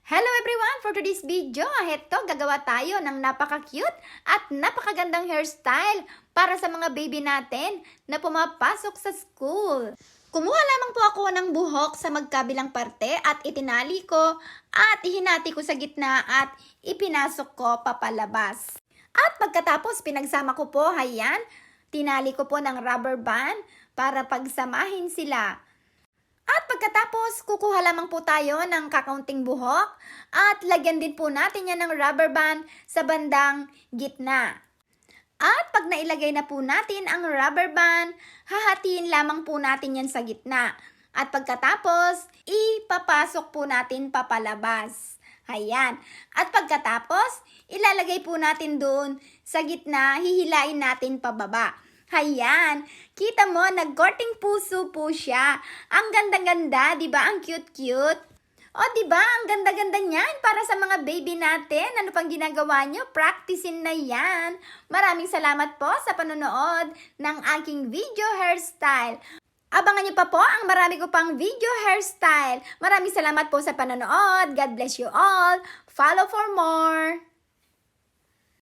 Hello everyone! For today's video, heto gagawa tayo ng napaka-cute at napakagandang hairstyle para sa mga baby natin na pumapasok sa school. Kumuha lamang po ako ng buhok sa magkabilang parte at itinali ko at ihinati ko sa gitna at ipinasok ko papalabas. At pagkatapos pinagsama ko po, hayan, tinali ko po ng rubber band para pagsamahin sila. At pagkatapos, kukuha lamang po tayo ng kakaunting buhok at lagyan din po natin yan ng rubber band sa bandang gitna. At pag nailagay na po natin ang rubber band, hahatiin lamang po natin yan sa gitna. At pagkatapos, ipapasok po natin papalabas. Ayan. At pagkatapos, ilalagay po natin doon sa gitna, hihilain natin pababa. Hayan, kita mo, nagkorting puso po siya. Ang ganda-ganda, di ba? Ang cute-cute. O, di ba? Ang ganda-ganda niyan para sa mga baby natin. Ano pang ginagawa nyo? Practicein na yan. Maraming salamat po sa panonood ng aking video hairstyle. Abangan nyo pa po ang marami ko pang video hairstyle. Maraming salamat po sa panonood. God bless you all. Follow for more.